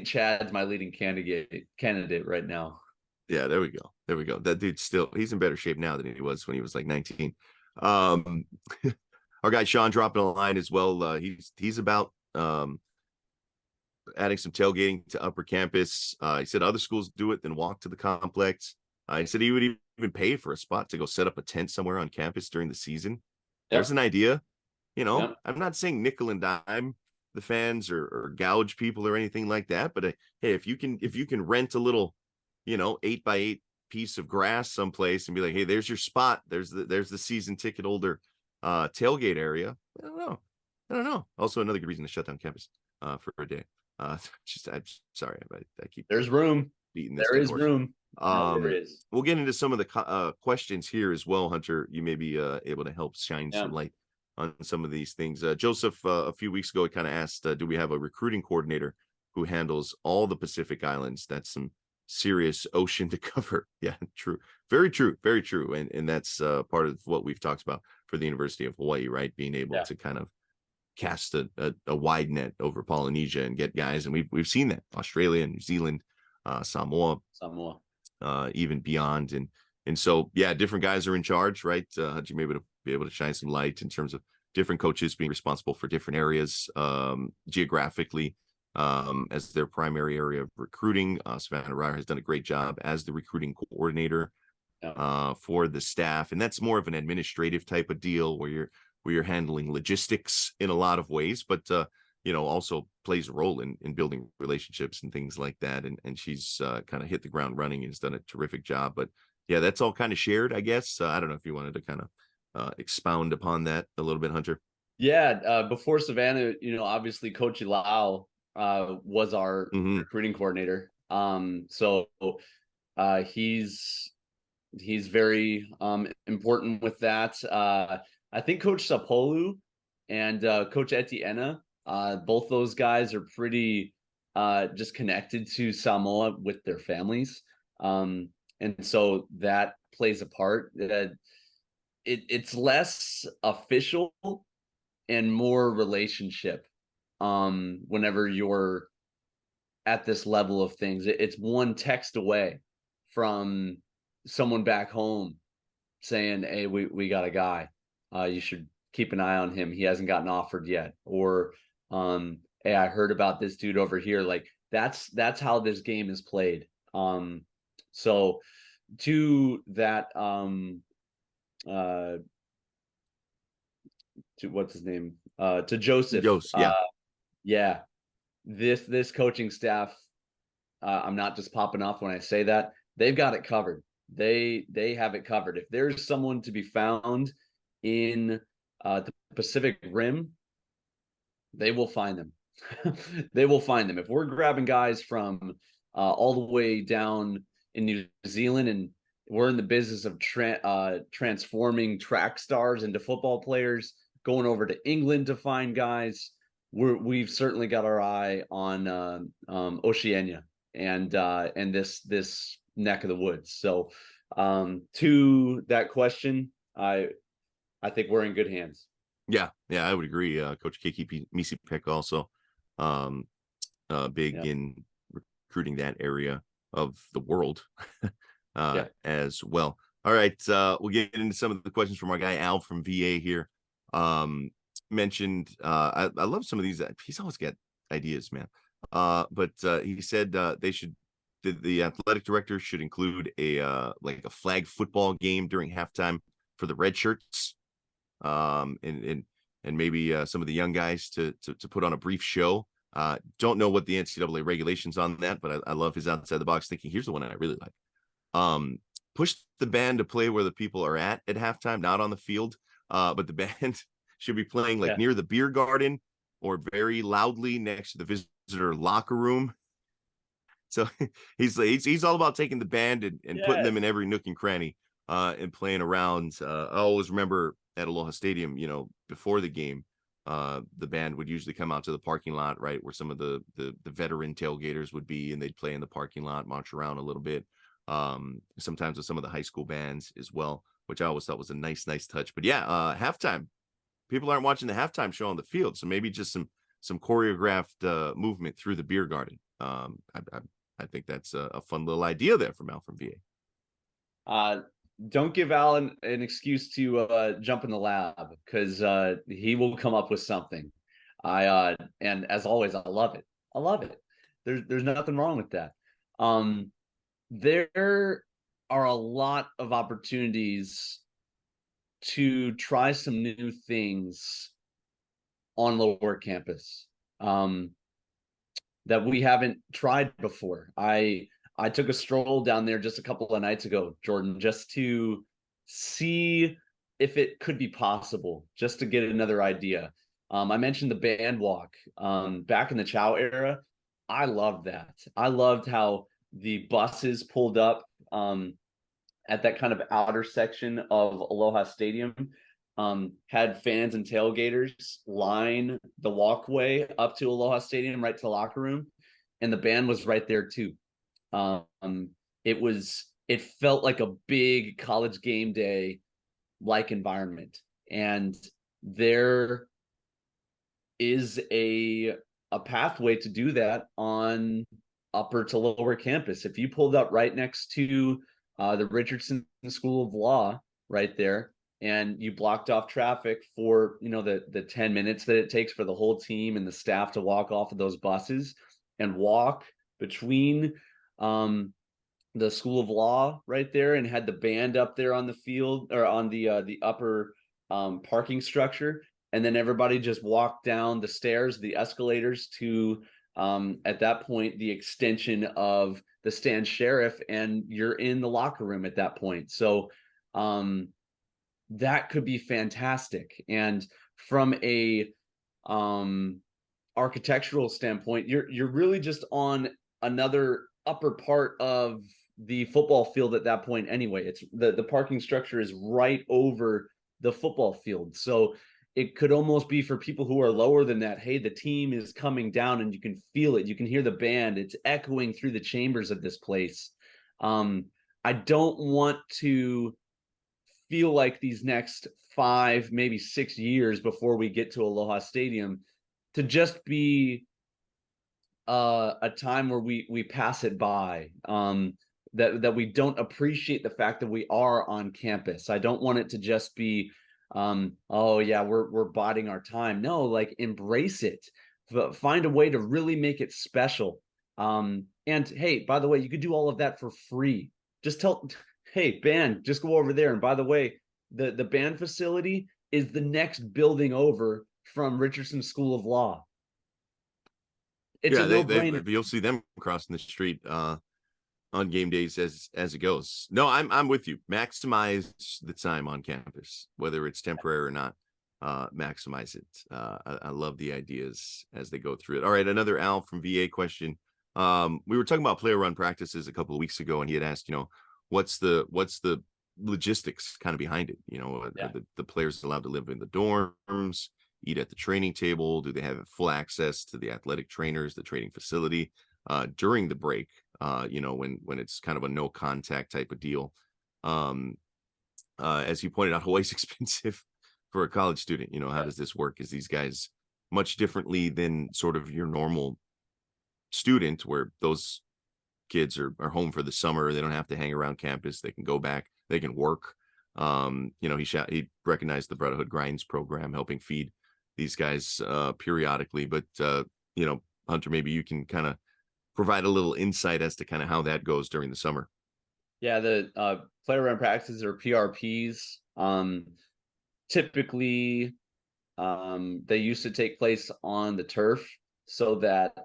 Chad's my leading candidate right now. Yeah, there we go. There we go. That dude's he's in better shape now than he was when he was like 19. Um, our guy Sean dropping a line as well. He's about adding some tailgating to Upper Campus. He said other schools do it, then walk to the complex. He said he would even pay for a spot to go set up a tent somewhere on campus during the season. There's an idea. Yep. I'm not saying nickel and dime the fans or gouge people or anything like that, but hey, if you can rent a little 8x8 piece of grass someplace and be like, hey, there's your spot, there's the season ticket holder tailgate area. I don't know. Also another good reason to shut down campus for a day. I'm sorry, I keep There's room. beating this There is horse. room. No, there is. We'll get into some of the questions here as well, Hunter. You may be able to help shine some light on some of these things. Joseph, a few weeks ago, kind of asked, do we have a recruiting coordinator who handles all the Pacific Islands? That's some serious ocean to cover. Yeah, true. Very true. Very true. And that's part of what we've talked about for the University of Hawaii, right? Being able to kind of cast a wide net over Polynesia and get guys. And we've seen that. Australia, New Zealand, Samoa, even beyond. And so, yeah, different guys are in charge, right? You may be able to shine some light in terms of different coaches being responsible for different areas geographically as their primary area of recruiting. Savannah Ryer has done a great job as the recruiting coordinator for the staff. And that's more of an administrative type of deal where you're handling logistics in a lot of ways, but also plays a role in building relationships and things like that. And she's kind of hit the ground running and has done a terrific job. But yeah, that's all kind of shared, I guess. I don't know if you wanted to kind of expound upon that a little bit, Hunter. Yeah, before Savannah, obviously Coach Lau was our recruiting coordinator. So he's very important with that. I think Coach Sapolu and Coach Etienne, both those guys are pretty just connected to Samoa with their families. And so that plays a part. It's less official and more relationship whenever you're at this level of things. It's one text away from someone back home saying, hey, we got a guy. You should keep an eye on him. He hasn't gotten offered yet. Or, hey, I heard about this dude over here. Like that's how this game is played. So to that, to what's his name? To Joseph. Yeah. This coaching staff, I'm not just popping off when I say that. They've got it covered. They have it covered. If there's someone to be found in the Pacific Rim, they will find them. They will find them. If we're grabbing guys from all the way down in New Zealand, and we're in the business of transforming track stars into football players, going over to England to find guys, we've certainly got our eye on Oceania and this neck of the woods. So to that question, I think we're in good hands. Yeah, I would agree. Coach Kiki Misipek also big in recruiting that area of the world as well. All right, we'll get into some of the questions from our guy Al from VA here. Mentioned I love some of these. He's always got ideas, man. But he said the athletic director should include a flag football game during halftime for the red shirts, and maybe some of the young guys to put on a brief show. Don't know what the NCAA regulations on that, but I love his outside the box thinking. Here's the one I really like. Push the band to play where the people are at halftime, not on the field, but the band should be playing near the beer garden or very loudly next to the visitor locker room. So he's all about taking the band and putting them in every nook and cranny and playing around. I always remember at Aloha Stadium, before the game, the band would usually come out to the parking lot, right, where some of the veteran tailgaters would be, and they'd play in the parking lot, march around a little bit. Sometimes with some of the high school bands as well, which I always thought was a nice touch. But yeah, halftime, people aren't watching the halftime show on the field, so maybe just some choreographed movement through the beer garden. I think that's a fun little idea there from Al from VA. Don't give Al an excuse to jump in the lab, because he will come up with something. And as always, I love it. I love it. There's nothing wrong with that. There are a lot of opportunities to try some new things on Lower Campus that we haven't tried before. I took a stroll down there just a couple of nights ago, Jordan, just to see if it could be possible, just to get another idea. I mentioned the band walk back in the Chow era. I loved that. I loved how the buses pulled up at that kind of outer section of Aloha Stadium, had fans and tailgaters line the walkway up to Aloha Stadium, right to the locker room, and the band was right there too. It felt like a big college game day like environment, and there is a pathway to do that on Upper to Lower Campus. If you pulled up right next to the Richardson School of Law right there, and you blocked off traffic for the 10 minutes that it takes for the whole team and the staff to walk off of those buses and walk between the School of Law right there, and had the band up there on the field, or on the upper parking structure, and then everybody just walked down the stairs, the escalators to at that point the extension of the stand sheriff, and you're in the locker room at that point. So that could be fantastic. And from a architectural standpoint, you're really just on another upper part of the football field at that point anyway. It's the parking structure is right over the football field, so it could almost be for people who are lower than that. Hey, the team is coming down, and you can feel it. You can hear the band. It's echoing through the chambers of this place. I don't want to feel like these next 5, maybe 6 years before we get to Aloha Stadium to just be a time where we pass it by, that we don't appreciate the fact that we are on campus. I don't want it to just be oh yeah, we're biding our time. No, like, embrace it, but find a way to really make it special. And hey, by the way, you could do all of that for free. Just tell, hey, band, just go over there. And by the way, the band facility is the next building over from Richardson School of Law. It's a no-brainer. You'll see them crossing the street on game days as it goes. No, I'm with you. Maximize the time on campus, whether it's temporary or not. Maximize it. I love the ideas as they go through it. All right, another Al from VA question. We were talking about player run practices a couple of weeks ago, and he had asked, what's the logistics kind of behind it? Are the players allowed to live in the dorms, eat at the training table? Do they have full access to the athletic trainers, the training facility during the break? When it's kind of a no contact type of deal. As you pointed out, Hawaii's expensive for a college student. How does this work? Is these guys much differently than sort of your normal student, where those kids are home for the summer? They don't have to hang around campus. They can go back, they can work. He recognized the Brotherhood Grinds program, helping feed these guys periodically. But Hunter, maybe you can kind of provide a little insight as to kind of how that goes during the summer. Yeah, the player run practices, or PRPs, typically they used to take place on the turf, so that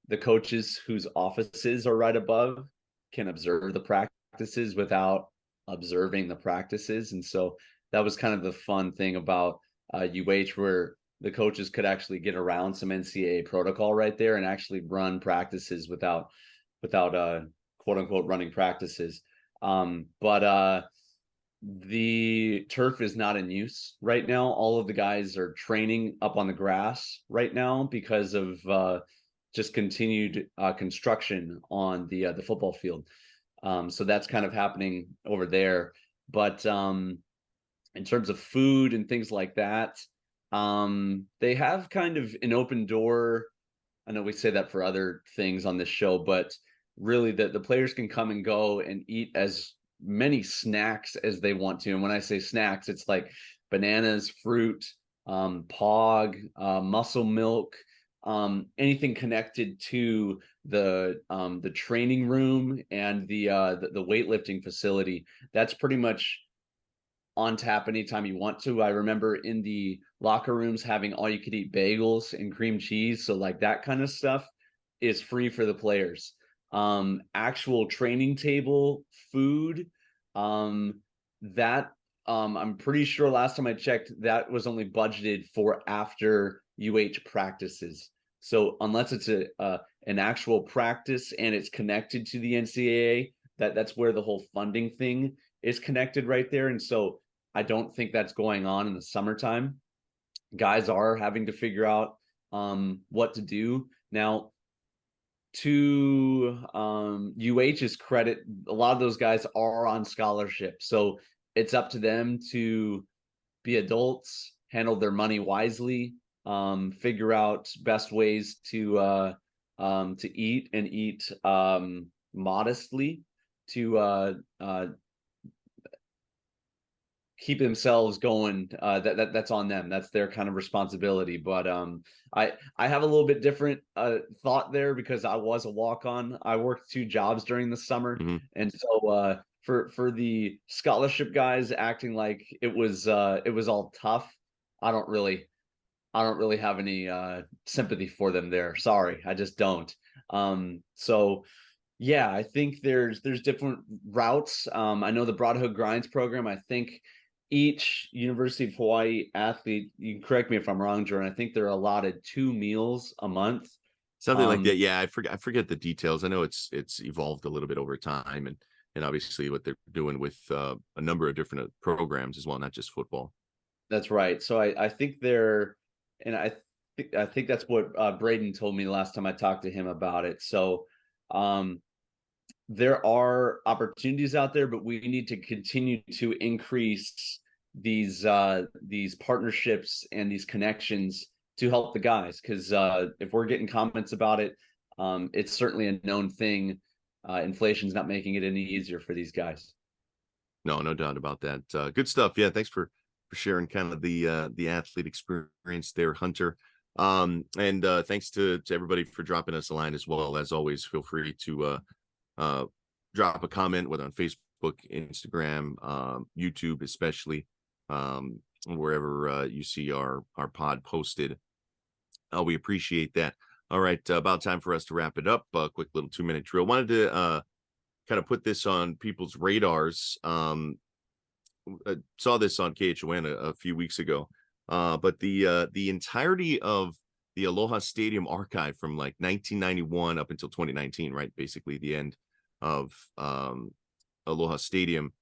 the coaches whose offices are right above can observe the practices without observing the practices. And so that was kind of the fun thing about UH, where the coaches could actually get around some NCAA protocol right there and actually run practices without quote unquote running practices. But the turf is not in use right now. All of the guys are training up on the grass right now because of just continued construction on the football field. So that's kind of happening over there. But in terms of food and things like that, they have kind of an open door. I know we say that for other things on this show, but really the players can come and go and eat as many snacks as they want to. And when I say snacks, it's like bananas, fruit, pog, muscle milk, anything connected to the training room and the weightlifting facility. That's pretty much on tap anytime you want to. I remember in the locker rooms having all you could eat bagels and cream cheese. So like that kind of stuff is free for the players. Actual training table food, that I'm pretty sure last time I checked that was only budgeted for after UH practices. So unless it's an actual practice and it's connected to the NCAA, that's where the whole funding thing is connected right there. And so I don't think that's going on in the summertime. Guys are having to figure out what to do. Now, to UH's credit, a lot of those guys are on scholarship. So it's up to them to be adults, handle their money wisely, figure out best ways to eat and eat modestly to keep themselves going. That's on them. That's their kind of responsibility. But I have a little bit different thought there because I was a walk-on. I worked 2 jobs during the summer, and so for the scholarship guys acting like it was all tough, I don't really have any sympathy for them there. Sorry, I just don't. So yeah, I think there's different routes. I know the Broad Hook Grinds program, I think each University of Hawaii athlete, you can correct me if I'm wrong, Jordan, I think they're allotted 2 meals a month. Something like that. Yeah, I forget the details. I know it's evolved a little bit over time, and obviously what they're doing with a number of different programs as well, not just football. That's right. So I think they're, and I think that's what Braden told me the last time I talked to him about it. So there are opportunities out there, but we need to continue to increase these partnerships and these connections to help the guys. Because if we're getting comments about it, it's certainly a known thing. Inflation's not making it any easier for these guys. No doubt about that. Good stuff. Yeah, thanks for sharing kind of the athlete experience there, Hunter. And thanks to everybody for dropping us a line as well. As always, feel free to drop a comment, whether on Facebook, Instagram, YouTube, especially, wherever you see our pod posted. We appreciate that. All right, about time for us to wrap it up. Quick little 2-minute drill. Wanted to kind of put this on people's radars. Saw this on KHON a few weeks ago, but the entirety of the Aloha Stadium archive from like 1991 up until 2019, right? Basically the end of Aloha Stadium.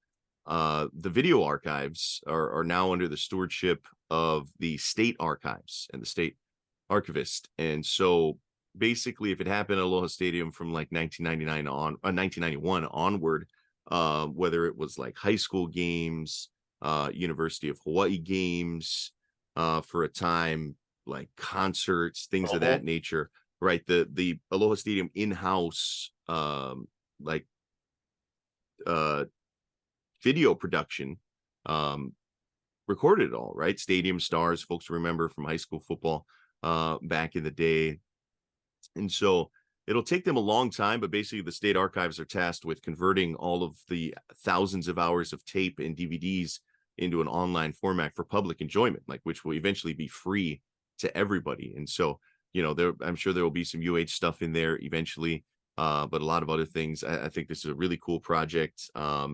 The video archives are now under the stewardship of the state archives and the state archivist. And so basically, if it happened at Aloha Stadium from like 1991 onward, whether it was like high school games, University of Hawaii games, for a time, like concerts, things of that nature, right? The Aloha Stadium in-house video production recorded it all, right? Stadium stars, folks remember from high school football back in the day. And so it'll take them a long time, but basically the state archives are tasked with converting all of the thousands of hours of tape and DVDs into an online format for public enjoyment, like which will eventually be free to everybody. And so, you know, I'm sure there will be some UH stuff in there eventually, but a lot of other things. I think this is a really cool project.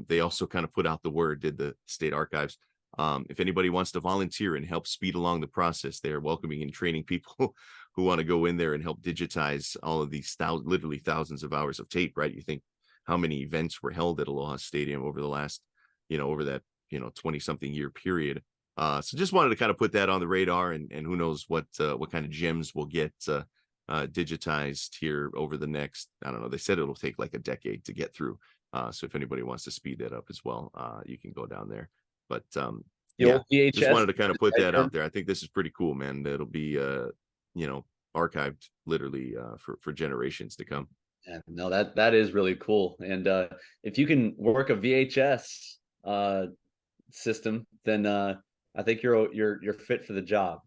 They also kind of put out the word, did the state archives, If anybody wants to volunteer and help speed along the process, they're welcoming and training people who want to go in there and help digitize all of these literally thousands of hours of tape, right? You think how many events were held at Aloha Stadium over the last, over that, 20 something year period. So just wanted to kind of put that on the radar, and who knows what kind of gems we'll get digitized here over the next, I don't know, they said it'll take like a decade to get through. So if anybody wants to speed that up as well, you can go down there. But yeah, just wanted to kind of put that out there. I think this is pretty cool, man. It'll be archived literally for generations to come. Yeah, no, that is really cool. And if you can work a VHS system, then I think you're fit for the job.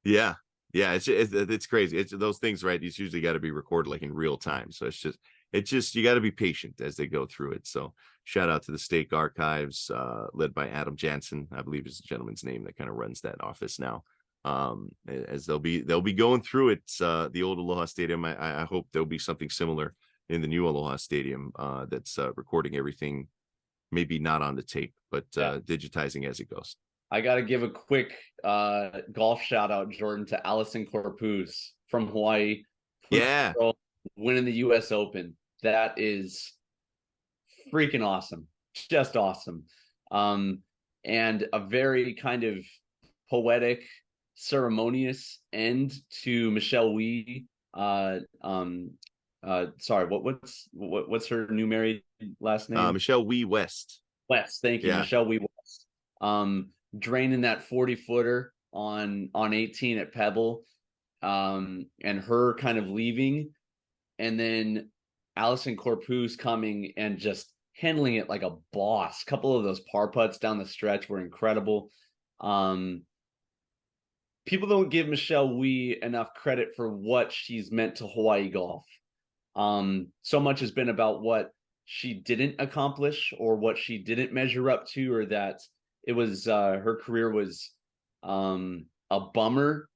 Yeah, it's crazy. It's those things, right? It's usually got to be recorded like in real time. So it's just you got to be patient as they go through it. So shout out to the Stake Archives, led by Adam Jansen, I believe is the gentleman's name that kind of runs that office now. As they'll be going through it, the old Aloha Stadium. I hope there'll be something similar in the new Aloha Stadium that's recording everything, maybe not on the tape, but digitizing as it goes. I got to give a quick golf shout out, Jordan, to Allison Corpuz from Hawaii. Yeah. Winning the US Open. That is freaking awesome. Just awesome. And a very kind of poetic, ceremonious end to Michelle Wee. Sorry, what's her new married last name? Michelle Wee West. West, thank you. Yeah. Michelle Wee West. Draining that 40-footer on 18 at Pebble, and her kind of leaving, and then Allison Corpuz coming and just handling it like a boss. A couple of those par putts down the stretch were incredible. People don't give Michelle Wee enough credit for what she's meant to Hawaii golf. So much has been about what she didn't accomplish or what she didn't measure up to, or that it was her career was a bummer.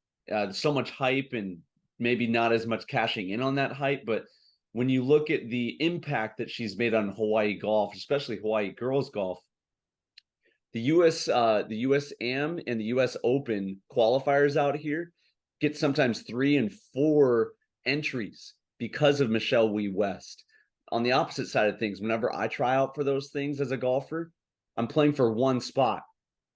So much hype and maybe not as much cashing in on that hype. But when you look at the impact that she's made on Hawaii golf, especially Hawaii girls golf, the US Am and the US Open qualifiers out here get sometimes 3 and 4 entries because of Michelle Wee West. On the opposite side of things, whenever I try out for those things as a golfer, I'm playing for one spot.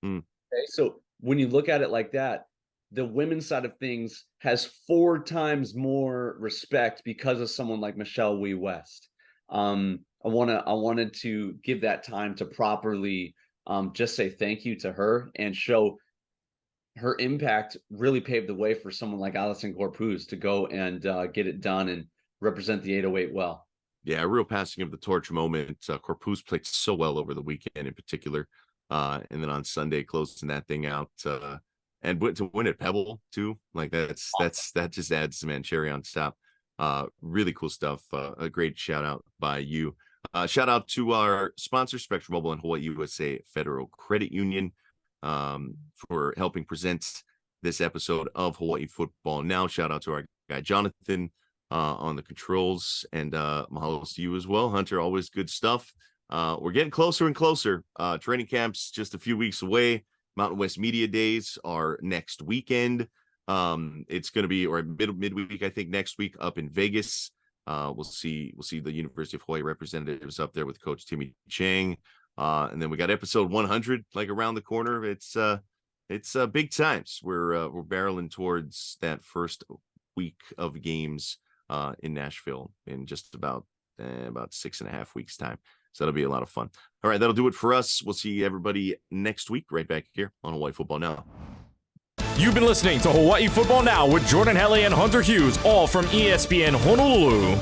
Okay, so when you look at it like that, the women's side of things has 4 times more respect because of someone like Michelle Wee West. I wanted to give that time to properly just say thank you to her and show her impact. Really paved the way for someone like Allison Corpuz to go and get it done and represent the 808 well. Yeah, a real passing of the torch moment. Corpuz played so well over the weekend in particular. And then on Sunday, closing that thing out. And to win at Pebble too, like that just adds some cherry on top. Really cool stuff. A great shout out by you. Shout out to our sponsor, Spectrum Mobile and HawaiiUSA Federal Credit Union, for helping present this episode of Hawaii Football Now. Shout out to our guy Jonathan on the controls, and mahalo to you as well, Hunter. Always good stuff. We're getting closer and closer. Training camp's just a few weeks away. Mountain West Media Days are next weekend. It's going to be, or midweek, I think, next week up in Vegas. We'll see the University of Hawaii representatives up there with Coach Timmy Chang. And then we got episode 100 like around the corner. It's big times. We're barreling towards that first week of games in Nashville in just about 6.5 weeks time. So that'll be a lot of fun. All right, that'll do it for us. We'll see everybody next week right back here on Hawaii Football Now. You've been listening to Hawaii Football Now with Jordan Helly and Hunter Hughes, all from ESPN Honolulu.